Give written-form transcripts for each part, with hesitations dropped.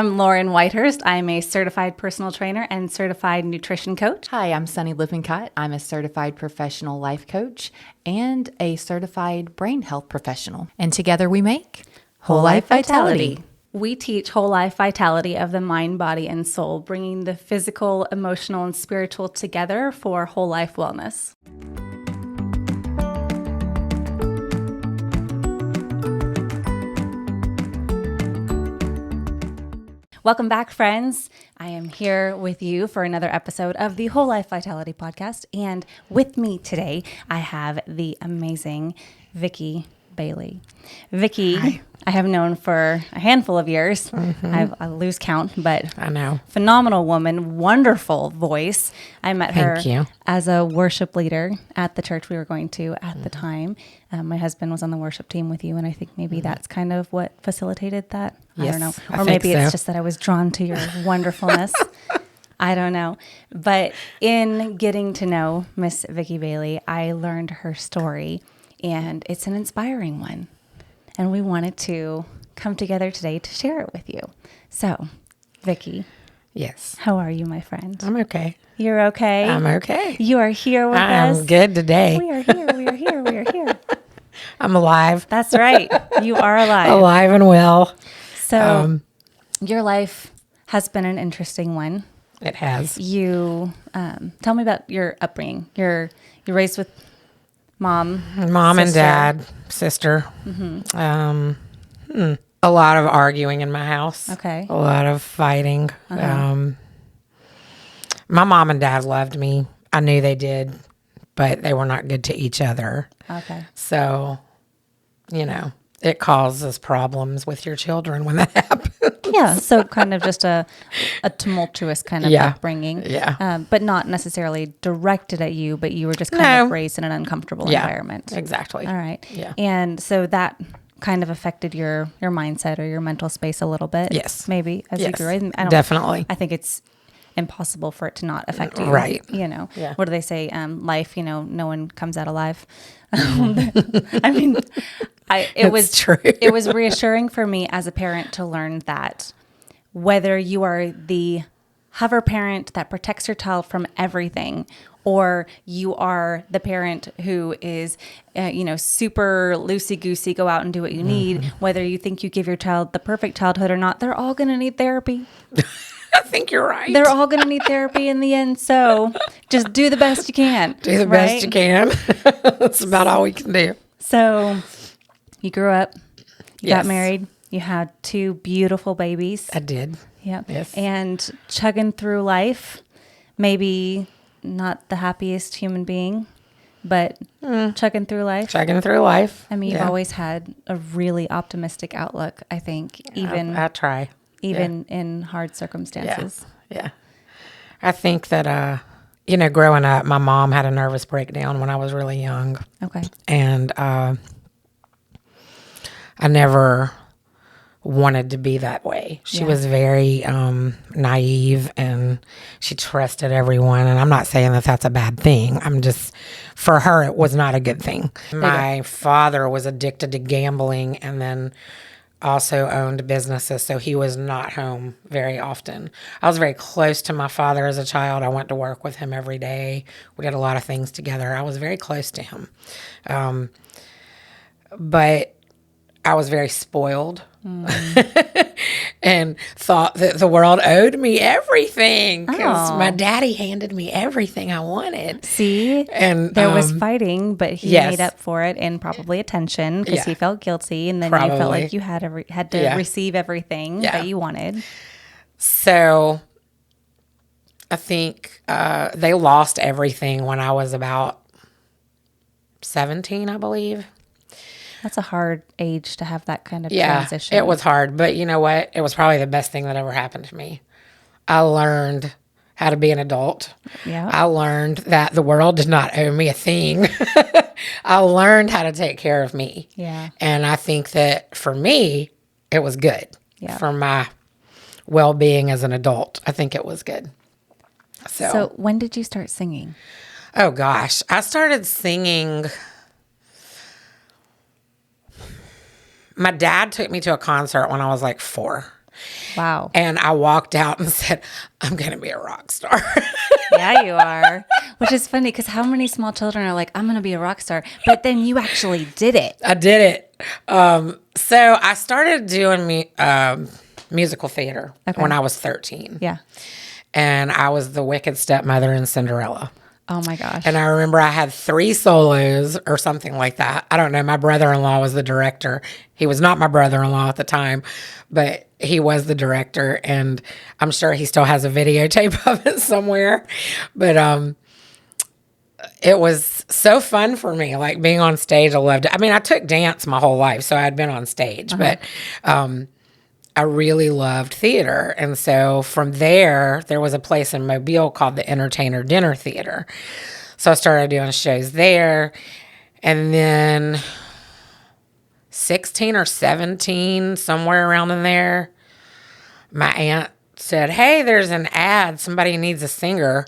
I'm Lauren Whitehurst. I'm a certified personal trainer and certified nutrition coach. Hi, I'm Sunny Lippincott. I'm a certified professional life coach and a certified brain health professional. And together we make Whole Life Vitality. We teach whole life vitality of the mind, body, and soul, bringing the physical, emotional, and spiritual together for whole life wellness. Welcome back, friends. I am here with you for another episode of the Whole Life Vitality Podcast. And with me today, I have the amazing Vickie Bailey. Vickie, hi. I have known for a handful of years. I lose count, but I know. Phenomenal woman, wonderful voice. I met her you. as a worship leader at the church we were going to at the time. My husband was on the worship team with you, and I think maybe that's kind of what facilitated that. Yes, I don't know. I Or think maybe so. it's just that I was drawn to your wonderfulness. I don't know. But in getting to know Miss Vickie Bailey, I learned her story, and it's an inspiring one. And we wanted to come together today to share it with you. So, Vickie. Yes. How are you, my friend? I'm okay. You're okay? I'm okay. You are here with us? I'm good today. We are here. We are here. We are here. I'm alive. That's right. You are alive. Alive and well. So, your life has been an interesting one. It has. You tell me about your upbringing. You're raised with mom And dad, sister. A lot of arguing in my house. Okay. A lot of fighting. My mom and dad loved me. I knew they did, but they were not good to each other. Okay. So, it causes problems with your children when that happens. Yeah. So kind of just a tumultuous kind of upbringing. Yeah. But not necessarily directed at you, but you were just kind of raised in an uncomfortable environment. Exactly. All right. Yeah. And so that kind of affected your mindset or your mental space a little bit. Yes. Maybe as you grew. Definitely. I think it's impossible for it to not affect you. Right. Yeah. What do they say? Life, no one comes out alive. I mean, it was true. It was reassuring for me as a parent to learn that whether you are the hover parent that protects your child from everything, or you are the parent who is, super loosey-goosey, go out and do what you need, whether you think you give your child the perfect childhood or not, they're all going to need therapy. I think you're right. They're all going to need therapy in the end. So just do the best you can. Do the best you can. That's about all we can do. So you grew up, you got Yes. married, you had 2 beautiful babies. I did. Yep. Yes. And chugging through life, maybe not the happiest human being, but chugging through life. Chugging through life. I mean, you've always had a really optimistic outlook, I think, even I try. in hard circumstances. Yeah. I think that, growing up, my mom had a nervous breakdown when I was really young. Okay. And I never wanted to be that way. She was very naive, and she trusted everyone. And I'm not saying that that's a bad thing. I'm just, for her, it was not a good thing. My father was addicted to gambling and then also owned businesses, so he was not home very often. I was very close to my father as a child. I went to work with him every day. We did a lot of things together. I was very close to him. But I was very spoiled and thought that the world owed me everything because my daddy handed me everything I wanted. See, and there was fighting, but he yes. made up for it in probably attention because he felt guilty, and then Probably. you felt like you had to receive everything that you wanted. So I think they lost everything when I was about 17, I believe. That's a hard age to have that kind of transition. It was hard, but you know what? It was probably the best thing that ever happened to me. I learned how to be an adult. Yeah. I learned that the world did not owe me a thing. I learned how to take care of me. Yeah. And I think that for me, it was good. Yeah. For my well-being as an adult, I think it was good. So when did you start singing? Oh gosh, I started singing. My dad took me to a concert when I was like 4. Wow. And I walked out and said, I'm going to be a rock star. Yeah, you are. Which is funny because how many small children are like, I'm going to be a rock star, but then you actually did it. I did it. So I started doing musical theater when I was 13. Yeah. And I was the wicked stepmother in Cinderella. Oh my gosh. And I remember I had 3 solos or something like that. I don't know. My brother-in-law was the director. He was not my brother-in-law at the time, but he was the director. And I'm sure he still has a videotape of it somewhere. But it was so fun for me, like being on stage. I loved it. I mean, I took dance my whole life, so I'd been on stage. But I really loved theater. And so from there was a place in Mobile called the Entertainer Dinner Theater. So I started doing shows there. And then 16 or 17, somewhere around in there, my aunt said, hey, there's an ad. Somebody needs a singer.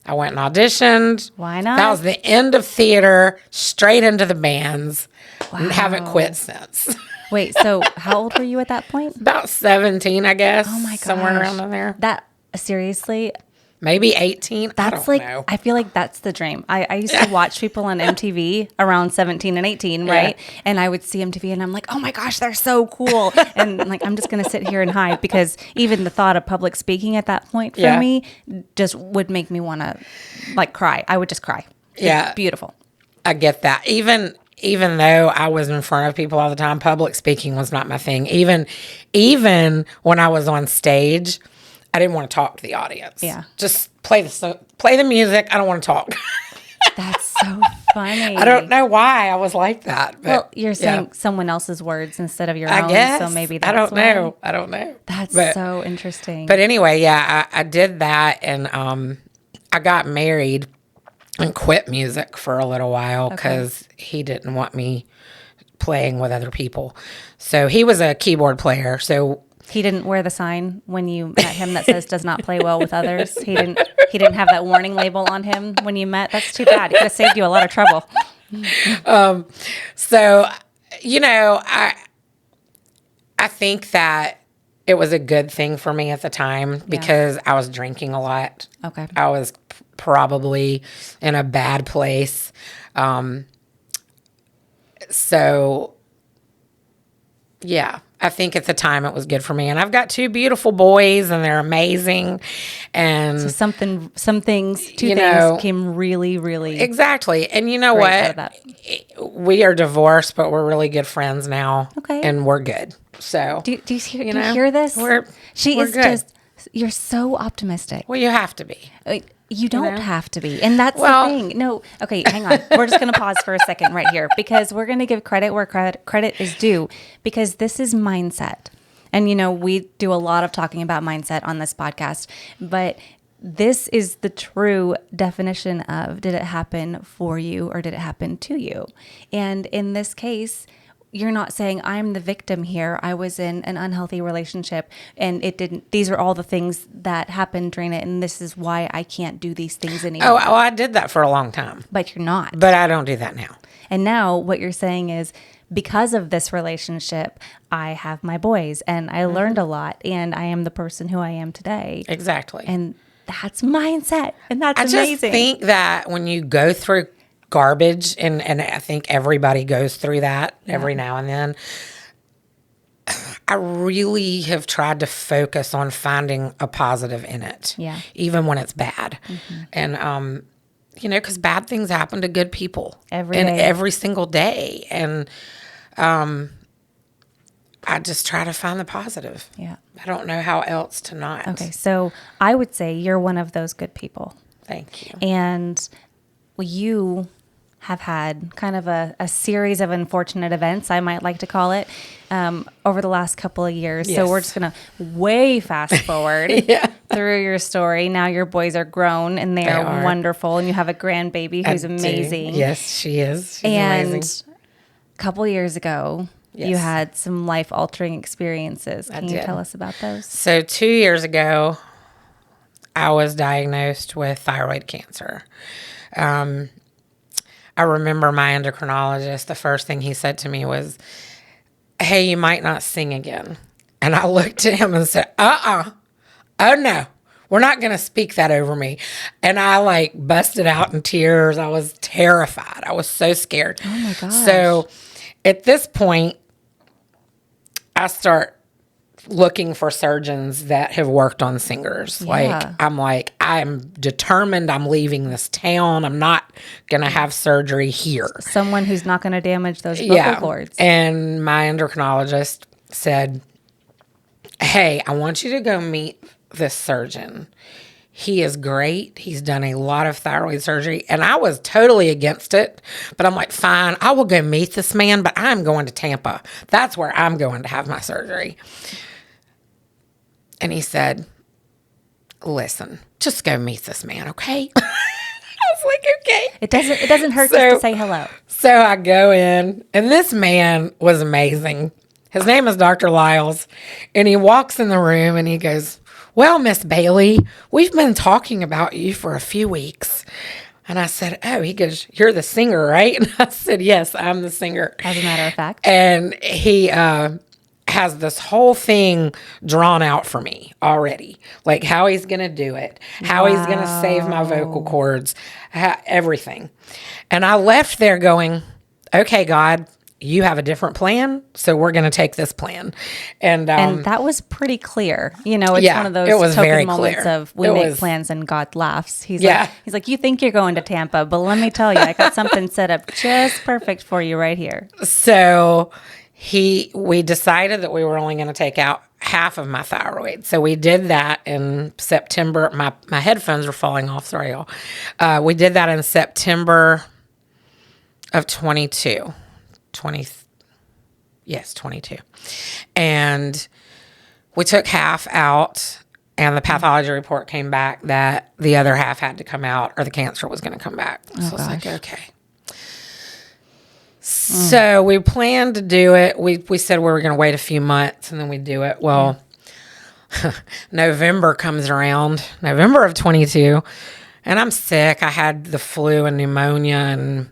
I went and auditioned. Why not? That was the end of theater, straight into the bands. And haven't quit since. Wait, so how old were you at that point? About 17, I guess. Oh my gosh. Somewhere around in there. That, seriously, Maybe 18. that's I don't like, know. I feel like that's the dream. I used to watch people on MTV around 17 and 18, right? And I would see MTV and I'm like, oh my gosh, they're so cool. And like, I'm just going to sit here and hide because even the thought of public speaking at that point for me just would make me want to like cry. I would just cry. Yeah. It's beautiful. I get that. Even though I was in front of people all the time, public speaking was not my thing. Even when I was on stage, I didn't want to talk to the audience. Yeah. Just play the music. I don't want to talk. That's so funny. I don't know why I was like that. But, Well, you're saying someone else's words instead of your own. I guess. So maybe that's I don't why. know. I don't know. That's so interesting. But anyway, I did that, and I got married and quit music for a little while because he didn't want me playing with other people. So he was a keyboard player. So He didn't wear the sign when you met him that says does not play well with others. He didn't have that warning label on him when you met. That's too bad. It could have saved you a lot of trouble. So, I think that it was a good thing for me at the time because I was drinking a lot. Okay. I was probably in a bad place. So, yeah, I think at the time it was good for me. And I've got 2 beautiful boys and they're amazing. And So some things came really, really exactly. And you know great out of what? that. We are divorced, but we're really good friends now. Okay. And we're good. So, Do you hear this? we're is good. just, you're so optimistic. Well, you have to be. You don't have to be. And that's Well- the thing. No, okay, hang on. We're just going to pause for a second right here because we're going to give credit where credit is due because this is mindset. And, we do a lot of talking about mindset on this podcast, but this is the true definition of did it happen for you or did it happen to you? And in this case, you're not saying I'm the victim here. I was in an unhealthy relationship and it didn't, these are all the things that happened during it. And this is why I can't do these things anymore. Oh, I did that for a long time. But you're not. But I don't do that now. And now what you're saying is because of this relationship, I have my boys and I learned a lot and I am the person who I am today. Exactly. And that's mindset. And that's I amazing. just think that when you go through garbage, and I think everybody goes through that every now and then, I really have tried to focus on finding a positive in it, even when it's bad. And, because bad things happen to good people every single day. And I just try to find the positive. Yeah. I don't know how else to not. Okay, so I would say you're one of those good people. Thank you. And you have had kind of a series of unfortunate events, I might like to call it, over the last couple of years. Yes. So we're just going to way fast forward through your story. Now your boys are grown and they are wonderful. And you have a grandbaby who's amazing. Yes, she is. She's and amazing. A couple of years ago, you had some life-altering experiences. Can you tell us about those? So 2 years ago, I was diagnosed with thyroid cancer. I remember my endocrinologist, the first thing he said to me was, hey, you might not sing again. And I looked at him and said, oh no, we're not going to speak that over me. And I like busted out in tears. I was terrified. I was so scared. Oh my gosh. So at this point, I start looking for surgeons that have worked on singers. Yeah. I'm determined I'm leaving this town. I'm not going to have surgery here. Someone who's not going to damage those vocal cords. And my endocrinologist said, hey, I want you to go meet this surgeon. He is great. He's done a lot of thyroid surgery. And I was totally against it. But I'm like, fine, I will go meet this man, but I'm going to Tampa. That's where I'm going to have my surgery. And he said, listen, just go meet this man, okay? I was like, okay. It doesn't hurt just to say hello. So I go in, and this man was amazing. His name is Dr. Lyles. And he walks in the room and he goes, well, Miss Bailey, we've been talking about you for a few weeks. And I said, oh, he goes, you're the singer, right? And I said, yes, I'm the singer. As a matter of fact. And he has this whole thing drawn out for me already. Like how he's going to do it, how he's going to save my vocal cords, everything. And I left there going, okay, God, you have a different plan, so we're going to take this plan. And that was pretty clear. You know, it's one of those it was token very moments clear. of we It make was- plans and God laughs. He's Yeah. like, you think you're going to Tampa, but let me tell you, I got something set up just perfect for you right here. So we decided that we were only going to take out half of my thyroid. So we did that in September. My headphones were falling off. Sorry, y'all. We did that in September of 22. 22. And we took half out, and the pathology report came back that the other half had to come out or the cancer was going to come back. So I was like, okay. So we planned to do it. We said we were going to wait a few months and then we'd do it. Well, November comes around, November of 22, and I'm sick. I had the flu and pneumonia, and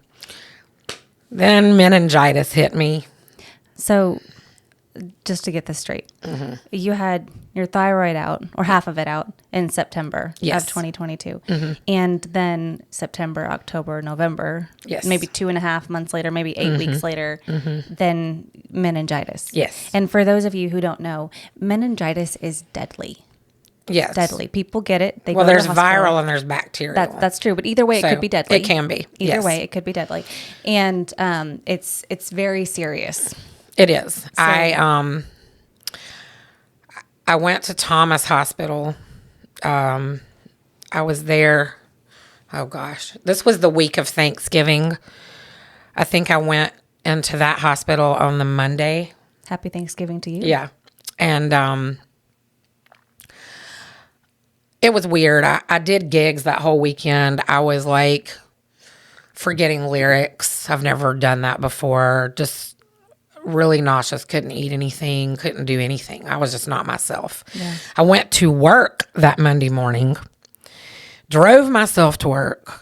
then meningitis hit me. So just to get this straight, you had your thyroid out, or half of it out, in September Yes. of 2022. And then September, October, November, Yes. maybe 2.5 months later, maybe 8 weeks later, then meningitis. Yes. And for those of you who don't know, meningitis is deadly. Yes. Deadly. People get it. They Well, go to there's the hospital. viral and there's bacterial. That's true, but either way, it So, could be deadly. it can be, Either yes. way, it could be deadly, and it's very serious. It is. I went to Thomas Hospital. I was there. Oh gosh, this was the week of Thanksgiving. I think I went into that hospital on the Monday. Happy Thanksgiving to you. Yeah, and it was weird. I did gigs that whole weekend. I was like forgetting lyrics. I've never done that before. Just really nauseous. Couldn't eat anything. Couldn't do anything. I was just not myself. Yeah. I went to work that Monday morning, drove myself to work,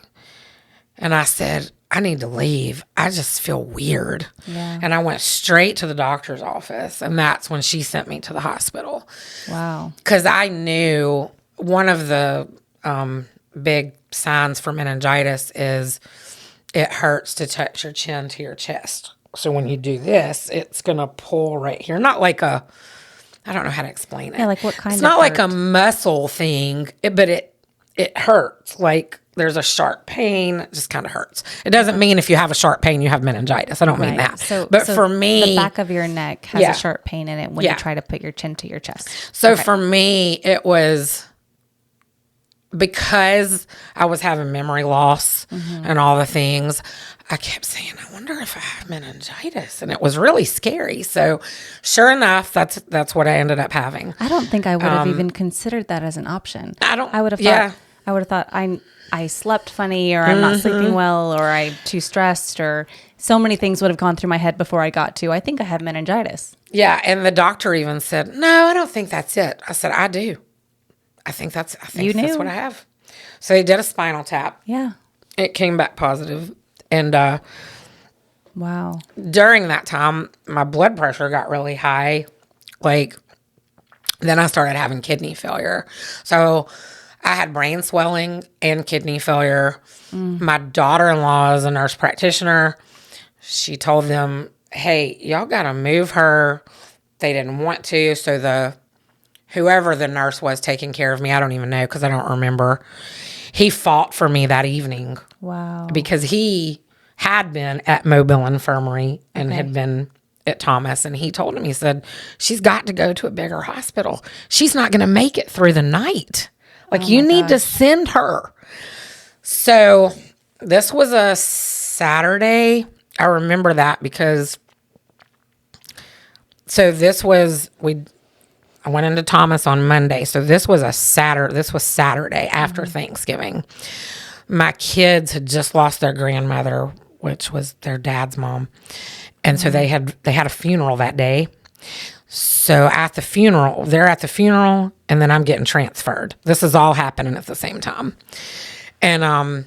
and I said, I need to leave. I just feel weird. Yeah. And I went straight to the doctor's office, and that's when she sent me to the hospital. Wow. Because I knew one of the big signs for meningitis is it hurts to touch your chin to your chest. So when you do this, it's going to pull right here. Not like I don't know how to explain it. Yeah, like what kind It's of not like a hurt? muscle thing, but it hurts. Like there's a sharp pain. It just kind of hurts. It doesn't mean if you have a sharp pain, you have meningitis. I don't mean that. But for me, the back of your neck has Yeah. a sharp pain in it when Yeah. you try to put your chin to your chest. So for me, it was because I was having memory loss and all the things. I kept saying, I wonder if I have meningitis, and it was really scary. So, sure enough, that's what I ended up having. I don't think I would have even considered that as an option. I would have thought. yeah. I would have thought I slept funny, or I'm not sleeping well, or I'm too stressed, or so many things would have gone through my head before I got to. I think I have meningitis. Yeah, and the doctor even said, "No, I don't think that's it." I said, "I do. I think that's You knew? what I have." So they did a spinal tap. Yeah. It came back positive, and Wow. during that time, my blood pressure got really high, like Then I started having kidney failure. So I had brain swelling and kidney failure. My daughter-in-law is a nurse practitioner. She told them, hey, y'all got to move her. They didn't want to. So whoever the nurse was taking care of me, I don't even know because I don't remember. He fought for me that evening. Wow. Because he had been at Mobile Infirmary and had been at Thomas. And he told him, he said, she's got to go to a bigger hospital. She's not going to make it through the night. Like, you need to send her. So this was a Saturday. I remember that because, so this was, I went into Thomas on Monday. So this was Saturday after Thanksgiving. My kids had just lost their grandmother, which was their dad's mom. And so they had a funeral that day. So they're at the funeral, and then I'm getting transferred. This is all happening at the same time. And I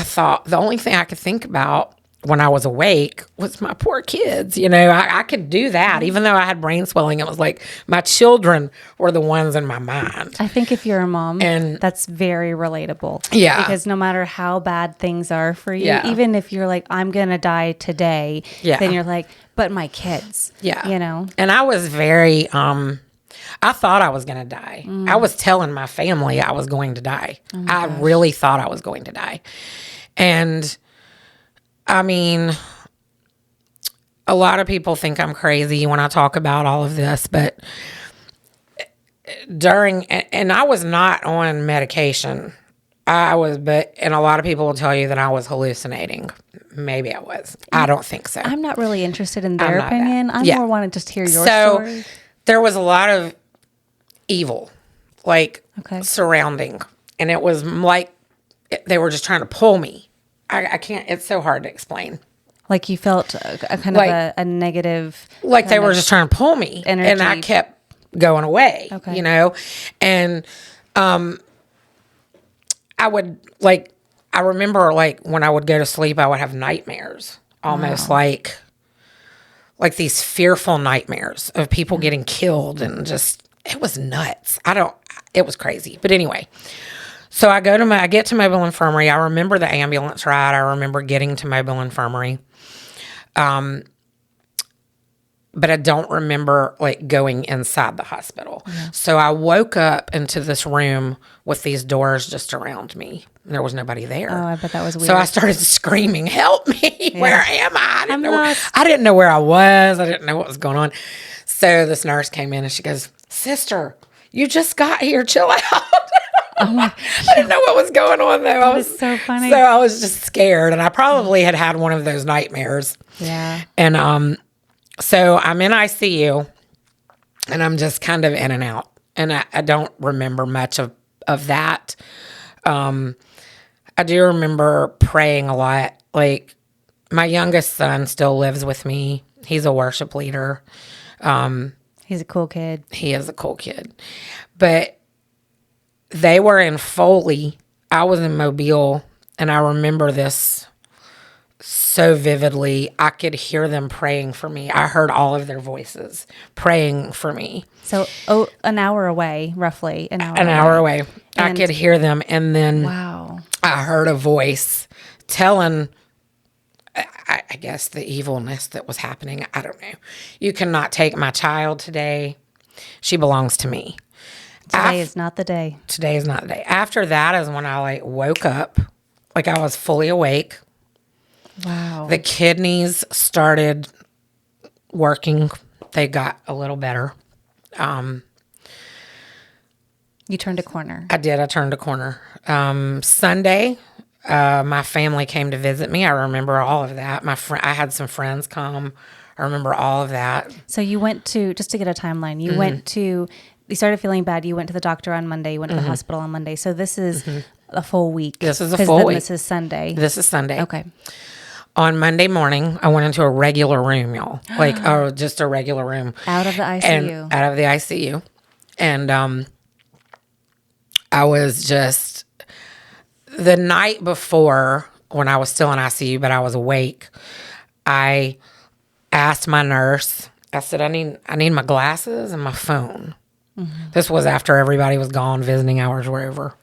thought the only thing I could think about when I was awake was my poor kids. You know, I could do that. Even though I had brain swelling, it was like my children were the ones in my mind. I think if you're a mom, And that's very relatable. Yeah. Because no matter how bad things are for you, Yeah. even if you're like, I'm going to die today, Yeah. then you're like, but my kids, Yeah. you know? And I was very, I thought I was going to die. I was telling my family I was going to die. I really thought I was going to die. And I mean, a lot of people think I'm crazy when I talk about all of this, but and I was not on medication. And a lot of people will tell you that I was hallucinating. Maybe I was. I don't think so. I'm not really interested in their not that. opinion. I'm Yeah. more wanting to just hear your So story. there was a lot of evil, like Okay. surrounding, and it was like they were just trying to pull me. I can't. It's so hard to explain. Like you felt a kind Like- of a negative. Like they kind were of- just trying to pull me, energy. and I kept going away. Okay. You know, and I would I remember when I would go to sleep, I would have nightmares, almost like these fearful nightmares of people getting killed, and just it was nuts. It was crazy, but anyway. So I get to Mobile Infirmary. I remember the ambulance ride. I remember getting to Mobile Infirmary. But I don't remember going inside the hospital. Yeah. So I woke up into this room with these doors just around me. There was nobody there. Oh, I bet that was weird. So I started screaming, "Help me! Yeah. Where am I?" I I'm didn't know where I was. I didn't know what was going on. So this nurse came in and she goes, "Sister, you just got here. Chill out." Oh my! I didn't know what was going on though. That was so funny. So I was just scared, and I probably had one of those nightmares. Yeah. And so I'm in ICU, and I'm just kind of in and out, and I don't remember much of that. I do remember praying a lot. Like, my youngest son still lives with me. He's a worship leader. He's a cool kid. He is a cool kid. But they were in Foley. I was in Mobile, and I remember this so vividly. I could hear them praying for me. I heard all of their voices praying for me. So, an hour away, roughly an hour. An hour away. I And- could hear them, and then Wow. I heard a voice telling, I guess, the evilness that was happening. I don't know. You cannot take my child today. She belongs to me. Today is not the day. Today is not the day. After that is when I woke up, I was fully awake. Wow. The kidneys started working. They got a little better. You turned a corner. I did. I turned a corner. Sunday, my family came to visit me. I remember all of that. I had some friends come. I remember all of that. So you went to, just to get a timeline, you started feeling bad. You went to the doctor on Monday. You went to the hospital on Monday. So this is a full week. This is a full week. This is Sunday. This is Sunday. Okay. On Monday morning, I went into a regular room, y'all. Just a regular room. Out of the ICU. And out of the ICU. And I was just, the night before, when I was still in ICU, but I was awake, I asked my nurse, I said, I need my glasses and my phone. This was after everybody was gone, visiting hours were over.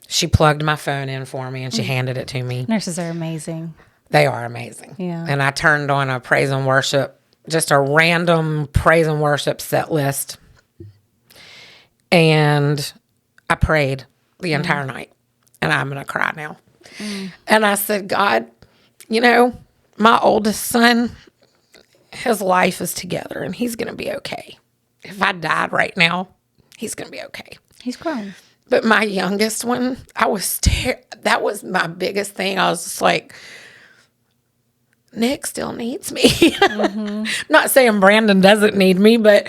She plugged my phone in for me and she handed it to me. Nurses are amazing. They are amazing. Yeah. And I turned on a praise and worship, just a random praise and worship set list. And I prayed the entire night. And I'm going to cry now. And I said, God, you know, my oldest son, his life is together and he's going to be okay. If I died right now, he's going to be okay. He's grown. But my youngest one, that was my biggest thing. I was just like, Nick still needs me. Not saying Brandon doesn't need me, but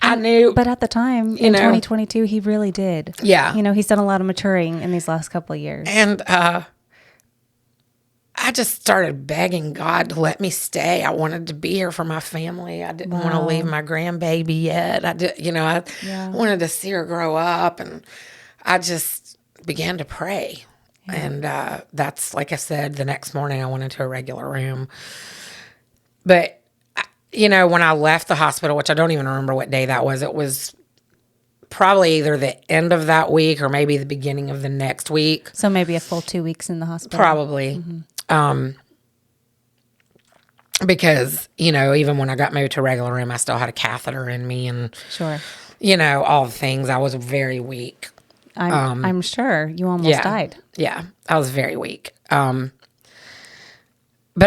I knew. But at the time, in 2022, he really did. Yeah. You know, he's done a lot of maturing in these last couple of years. And I just started begging God to let me stay. I wanted to be here for my family. I didn't want to leave my grandbaby yet. I wanted to see her grow up. And I just began to pray. Yeah. And that's, like I said, the next morning I went into a regular room. But, you know, when I left the hospital, which I don't even remember what day that was, it was probably either the end of that week or maybe the beginning of the next week. So maybe a full 2 weeks in the hospital. Probably. Because, you know, even when I got moved to a regular room, I still had a catheter in me and, sure, you know, all the things. I was very weak. I'm sure you almost died. Yeah, I was very weak. But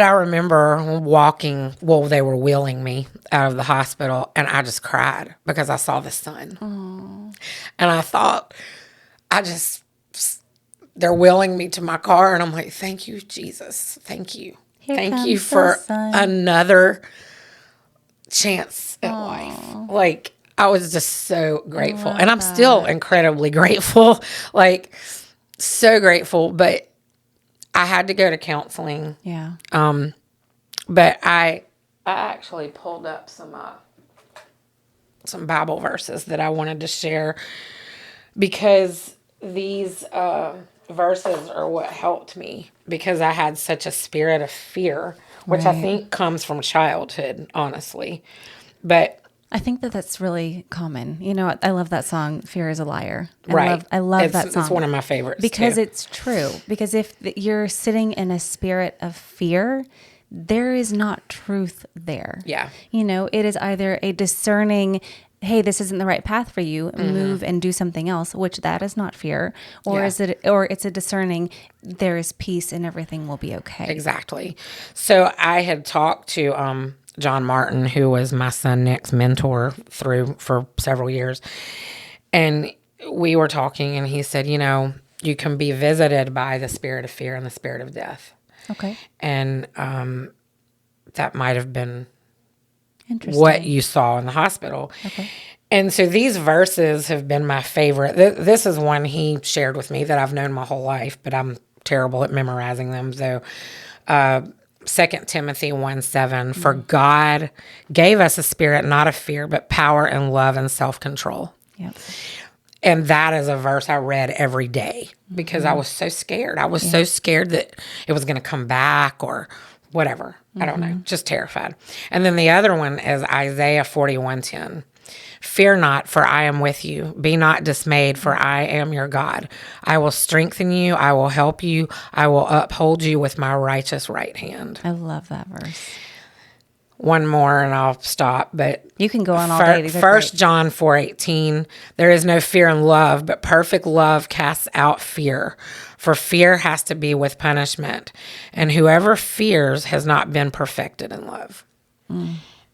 I remember walking, they were wheeling me out of the hospital, and I just cried because I saw the sun. Aww. And I thought, they're wheeling me to my car, and I'm like, thank you, Jesus. Thank you. Thank you for another chance at life. Like, I was just so grateful. And I'm still incredibly grateful. Like, so grateful. But I had to go to counseling. Yeah. But I actually pulled up some Bible verses that I wanted to share, because these verses are what helped me, because I had such a spirit of fear, which I think comes from childhood, honestly. But I think that's really common. You know, I love that song, Fear is a Liar. I love that song. It's one of my favorites. Because too. it's true. Because if you're sitting in a spirit of fear, there is not truth there. Yeah. You know, it is either a discerning, hey, this isn't the right path for you, move and do something else, which that is not fear. Or it's a discerning, there is peace and everything will be okay. Exactly. So I had talked to John Martin, who was my son Nick's mentor for several years. And we were talking, and he said, you know, you can be visited by the spirit of fear and the spirit of death. Okay. And that might have been Interesting. what you saw in the hospital. Okay. And so these verses have been my favorite. This is one he shared with me that I've known my whole life, but I'm terrible at memorizing them. So 2 Timothy 1:7, for God gave us a spirit not of fear, but power and love and self-control. Yep. And that is a verse I read every day because I was so scared. I was so scared that it was going to come back or whatever. I don't know, just terrified. And then the other one is Isaiah 41:10. Fear not, for I am with you. Be not dismayed, for I am your God. I will strengthen you. I will help you. I will uphold you with my righteous right hand. I love that verse. One more and I'll stop. But you can go on all day. 1 John 4:18. There is no fear in love, but perfect love casts out fear. For fear has to be with punishment. And whoever fears has not been perfected in love.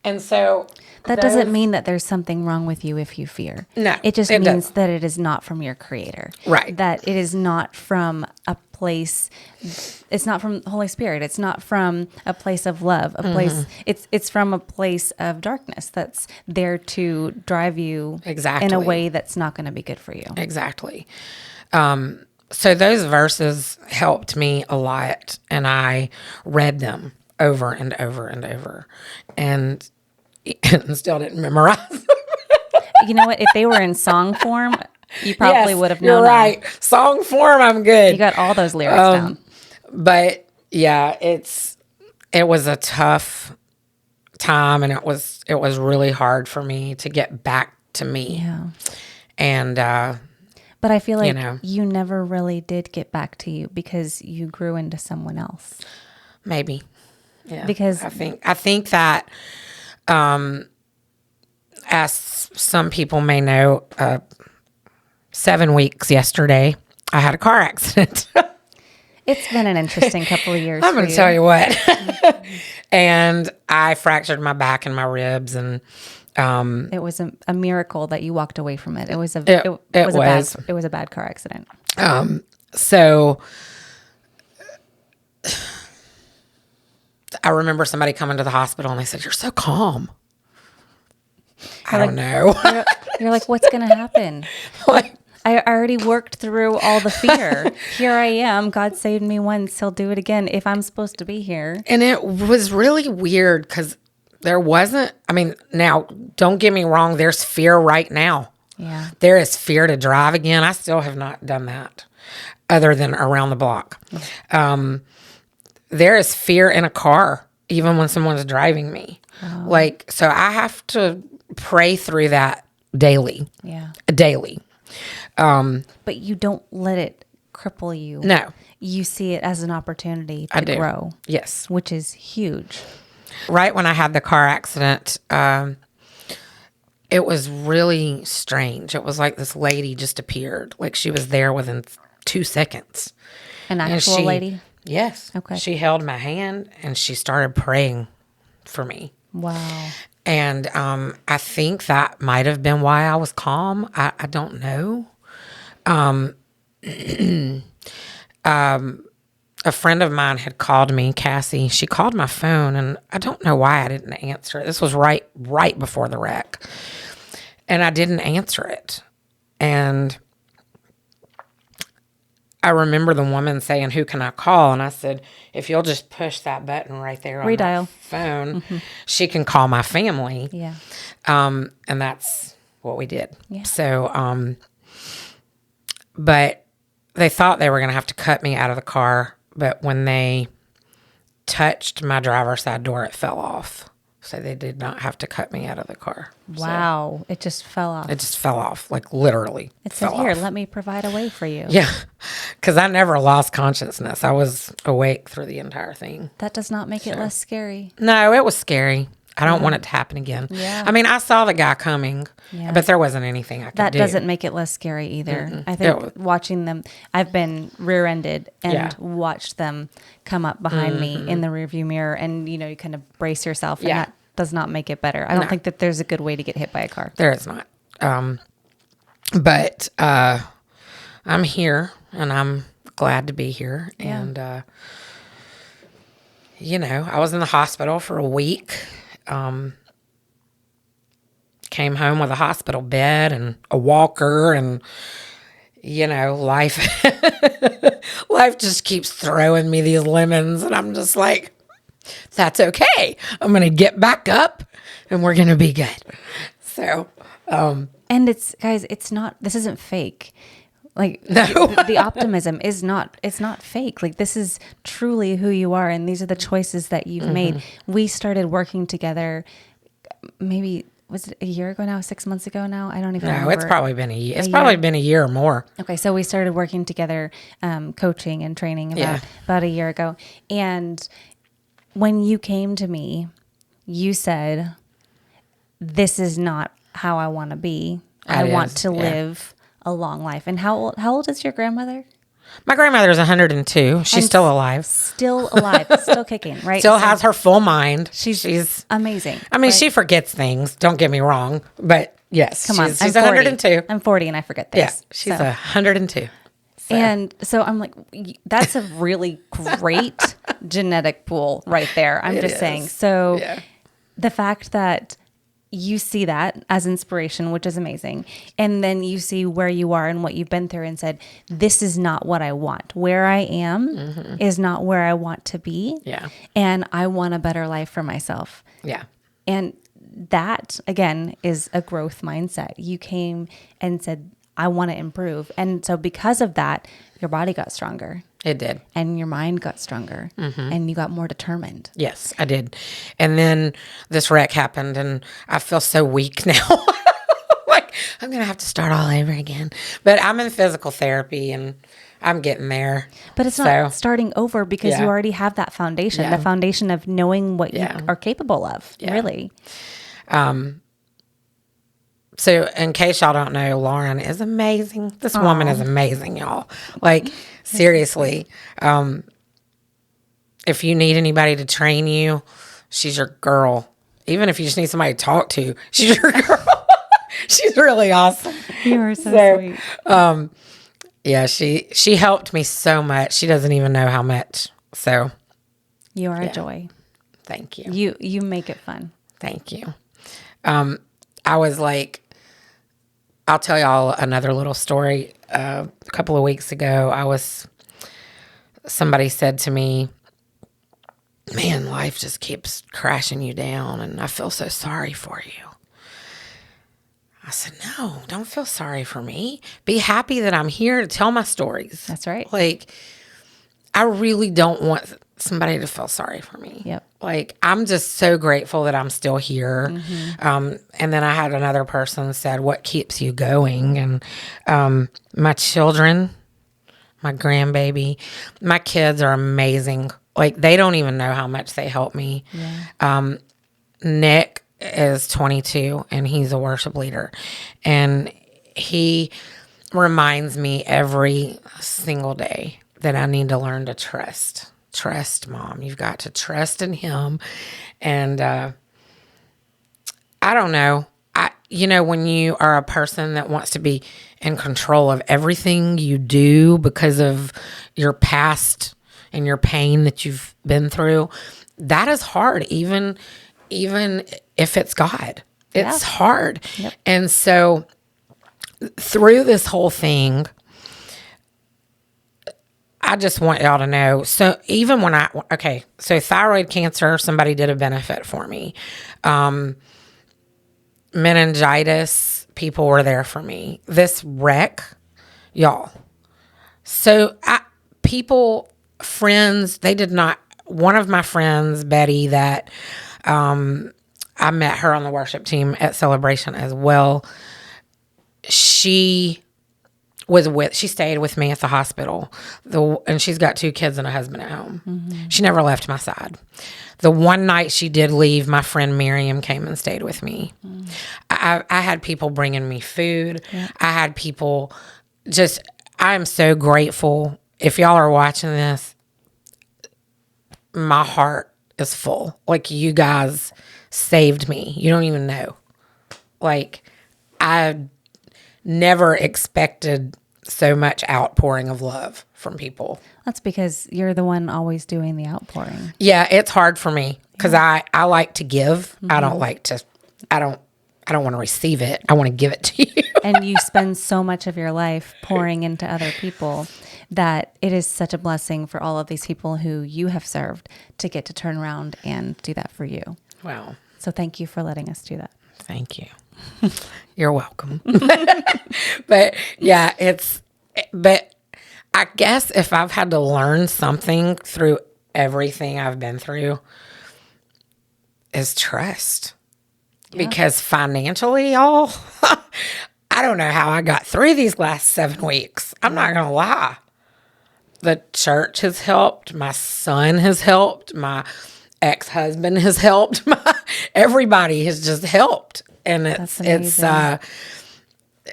And so that doesn't mean that there's something wrong with you if you fear. No. It just means that it is not from your creator. Right. That it is not from a place, it's not from the Holy Spirit. It's not from a place of love, a place, it's from a place of darkness that's there to drive you in a way that's not going to be good for you. Exactly. So those verses helped me a lot, and I read them over and over and over, and still didn't memorize them. You know what? If they were in song form, you probably would have known. You're right. Them. Song form, I'm good. You got all those lyrics down. But yeah, it was a tough time, and it was really hard for me to get back to me. Yeah. And, But I feel like know. you never really did get back to you because you grew into someone else. maybe. Yeah. Because I think that, as some people may know, 7 weeks yesterday, I had a car accident. it's been an interesting couple of years. I'm going to tell you what. And I fractured my back and my ribs, and It was a miracle that you walked away from it. It was a it was a bad car accident. So I remember somebody coming to the hospital and they said, "You're so calm." I don't know. You're like, what's going to happen? Like, I already worked through all the fear. Here I am. God saved me once. He'll do it again if I'm supposed to be here. and it was really weird because there wasn't, I mean, now, don't get me wrong, there's fear right now. Yeah. There is fear to drive again. I still have not done that other than around the block. There is fear in a car, even when someone's driving me. Oh. Like, so I have to pray through that daily. Yeah. Daily. But you don't let it cripple you. No. You see it as an opportunity I to do. grow, Yes. which is huge. Right when I had the car accident, it was really strange. It was like this lady just appeared. Like she was there within 2 seconds. An And actual lady? Yes. Okay. She held my hand and she started praying for me. Wow. And I think that might have been why I was calm. I don't know. A friend of mine had called me, Cassie. She called my phone, and I don't know why I didn't answer it. This was right before the wreck. And I didn't answer it. And I remember the woman saying, "Who can I call?" And I said, "If you'll just push that button right there on Redial. my phone, she can call my family." Yeah. And that's what we did. Yeah. So, but they thought they were going to have to cut me out of the car. But when they touched my driver's side door, it fell off. So they did not have to cut me out of the car. Wow. It just fell off. It just fell off, like literally. It said, fell "Here, off. let me provide a way for you." Yeah, because I never lost consciousness. I was awake through the entire thing. That does not make it less scary. No, it was scary. I don't want it to happen again. Yeah. I mean, I saw the guy coming, Yeah. but there wasn't anything I could That do. doesn't make it less scary either. I think watching them, I've been rear-ended and Yeah. watched them come up behind me in the rearview mirror, and you kind of brace yourself, and Yeah. that does not make it better. I don't think that there's a good way to get hit by a car. There is not. But I'm here, and I'm glad to be here. Yeah. And, I was in the hospital for a week. Came home with a hospital bed and a walker, and life life just keeps throwing me these lemons, and I'm just like, that's okay. I'm gonna get back up and we're gonna be good. So And it's, guys, this isn't fake. Like No. the optimism it's not fake. Like, this is truly who you are, and these are the choices that you've made. We started working together, maybe, was it a year ago now, 6 months ago now? I don't even no, remember. it's probably been a year. It's probably been a year or more. Okay, so we started working together, coaching and training about a year ago. And when you came to me, you said, "This is not how I want to be. I want to live a long life." And how old is your grandmother? My grandmother's 102. She's still alive. Still alive, still kicking, right? Still has her full mind. She's amazing. I mean, right? she forgets things. Don't get me wrong, but yes, Come on, she's I'm 102. I'm 40 and I forget this. Yeah, she's 102. So. And so I'm like, that's a really great genetic pool right there. I'm just saying. So the fact that you see that as inspiration, which is amazing, and then you see where you are and what you've been through and said, this is not what I want. Where I am is not where I want to be. Yeah. And I want a better life for myself. Yeah. And that, again, is a growth mindset. You came and said, I want to improve. And so because of that, your body got stronger. It did. And your mind got stronger. And you got more determined. Yes, I did. And then this wreck happened, and I feel so weak now. Like, I'm going to have to start all over again. But I'm in physical therapy and I'm getting there. But it's not starting over because you already have that foundation, Yeah. the foundation of knowing what Yeah. you are capable of, really. So in case y'all don't know, Lauren is amazing. This woman is amazing, y'all. Like, seriously. If you need anybody to train you, she's your girl. Even if you just need somebody to talk to, she's your girl. She's really awesome. You are so sweet. Yeah, she helped me so much. She doesn't even know how much. So You are a joy. thank you. You make it fun. Thank you. I was like, I'll tell y'all another little story. A couple of weeks ago, somebody said to me, man, life just keeps crashing you down and I feel so sorry for you. I said, no, don't feel sorry for me. Be happy that I'm here to tell my stories. That's right. Like, I really don't want somebody to feel sorry for me. Yep. Like, I'm just so grateful that I'm still here. And then I had another person said, what keeps you going? And my children, my grandbaby, my kids are amazing. Like, they don't even know how much they help me. Yeah. Nick is 22 and he's a worship leader. And he reminds me every single day that I need to learn to trust. Trust, Mom. You've got to trust in him. And I don't know. When you are a person that wants to be in control of everything you do because of your past and your pain that you've been through, that is hard, even if it's God. It's hard. Yep. And so through this whole thing, I just want y'all to know. So even when so thyroid cancer, somebody did a benefit for me. Meningitis, people were there for me. This wreck, y'all. So friends, they did not, one of my friends, Betty, that I met her on the worship team at Celebration as well. She stayed with me at the hospital, and she's got 2 kids and a husband at home. Mm-hmm. She never left my side. The one night she did leave, my friend Miriam came and stayed with me. Mm. I had people bringing me food. Yeah. I had people I am so grateful. If y'all are watching this, my heart is full. Like, you guys saved me. You don't even know. Like, I never expected so much outpouring of love from people. That's because you're the one always doing the outpouring. Yeah, it's hard for me because I like to give. Mm-hmm. I don't want to receive it. I want to give it to you. And you spend so much of your life pouring into other people that it is such a blessing for all of these people who you have served to get to turn around and do that for you. Wow. So thank you for letting us do that. Thank you. You're welcome. But yeah, but I guess if I've had to learn something through everything I've been through is trust. Yeah. Because financially, y'all, I don't know how I got through these last 7 weeks. I'm not going to lie. The church has helped. My son has helped. My ex-husband has helped. Everybody has just helped. And it's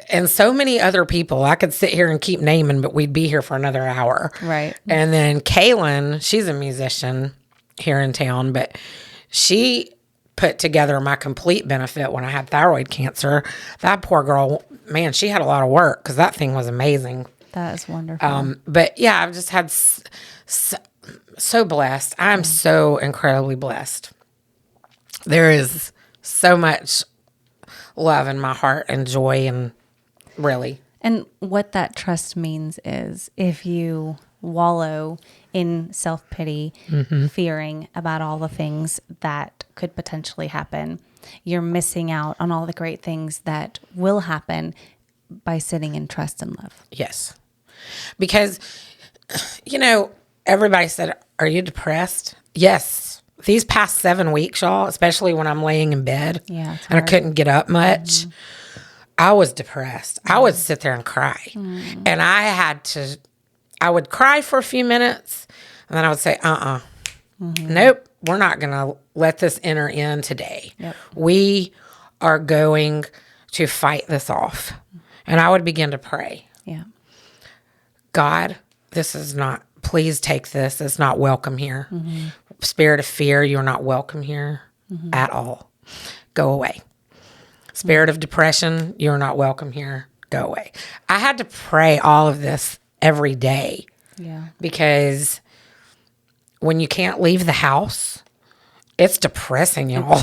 and so many other people. I could sit here and keep naming, but we'd be here for another hour. Right. And then Kaylin, she's a musician here in town, but she put together my complete benefit when I had thyroid cancer. That poor girl, man, she had a lot of work because that thing was amazing. That is wonderful. But yeah, I've just had so blessed. I'm so incredibly blessed. There is so much love in my heart and joy, and really. And what that trust means is if you wallow in self-pity, mm-hmm. fearing about all the things that could potentially happen, you're missing out on all the great things that will happen by sitting in trust and love. Yes. Because, everybody said, are you depressed? Yes. These past 7 weeks, y'all, especially when I'm laying in bed and I couldn't get up much, mm-hmm. I was depressed. I would sit there and cry. And I would cry for a few minutes, and then I would say, nope, we're not going to let this enter in today. Yep. We are going to fight this off. And I would begin to pray. Yeah. God, this is not, please take this. It's not welcome here. Spirit of fear, you're not welcome here at all. Go away. Spirit of depression, you're not welcome here. Go away. I had to pray all of this every day. Yeah. Because when you can't leave the house, it's depressing, y'all.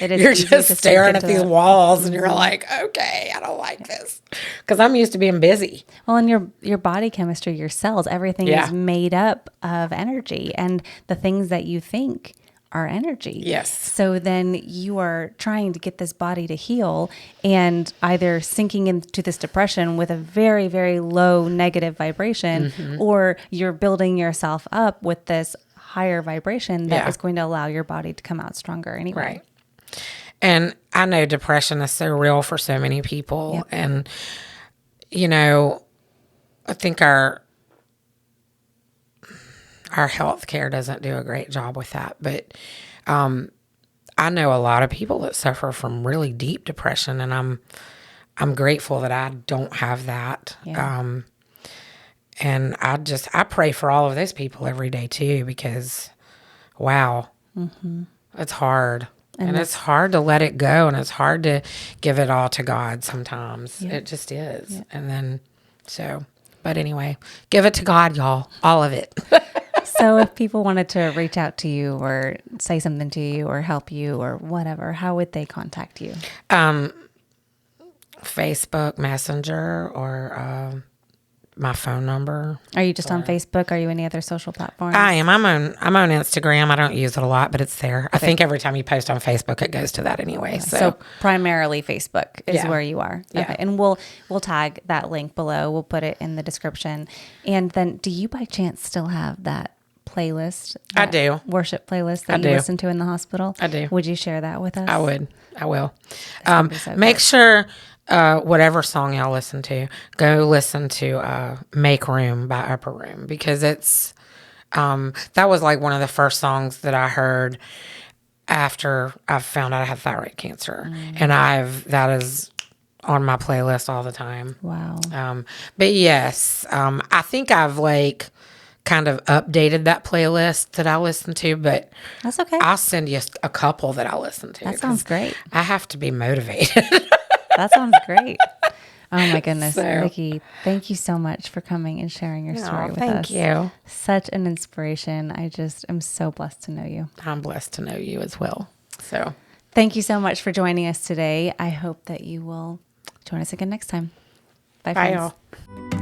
It is You're easy just to staring sink at into these that. walls and you're like, okay, I don't like this. Because I'm used to being busy. Well, and your body chemistry, your cells, everything Yeah. is made up of energy, and the things that you think are energy. Yes. So then you are trying to get this body to heal, and either sinking into this depression with a very, very low negative vibration, or you're building yourself up with this higher vibration that Yeah. is going to allow your body to come out stronger anyway. Right. And I know depression is so real for so many people. Yep. And, you know, I think our health care doesn't do a great job with that. But I know a lot of people that suffer from really deep depression, and I'm grateful that I don't have that. Yeah. And I pray for all of those people every day too, because wow, it's hard. And it's hard to let it go, and it's hard to give it all to God sometimes. Yeah. It just is. Yeah. And then, but anyway, give it to God, y'all, all of it. So if people wanted to reach out to you or say something to you or help you or whatever, how would they contact you? Facebook Messenger or my phone number. Are you just on Facebook? Are you any other social platforms? I am. I'm on Instagram. I don't use it a lot, but it's there. I think every time you post on Facebook, it goes to that anyway. So primarily Facebook is Yeah. where you are. Yeah. Okay. And we'll tag that link below. We'll put it in the description. And then do you by chance still have that playlist? I that do. Worship playlist that I you do. listen to in the hospital? I do. Would you share that with us? I would. I will. would be so Make good. sure whatever song y'all listen to, go listen to Make Room by Upper Room, because it's that was like one of the first songs that I heard after I found out I had thyroid cancer. And that is on my playlist all the time. Wow. But yes, I think I've like kind of updated that playlist that I listen to, but That's okay. I'll send you a couple that I listen to. That sounds 'cause great. I have to be motivated. That sounds great. Oh my goodness, So- Vickie, thank you so much for coming and sharing your story with us. Thank you. Such an inspiration. I just am so blessed to know you. I'm blessed to know you as well. So Thank you so much for joining us today. I hope that you will join us again next time. Bye, bye, friends. y'all.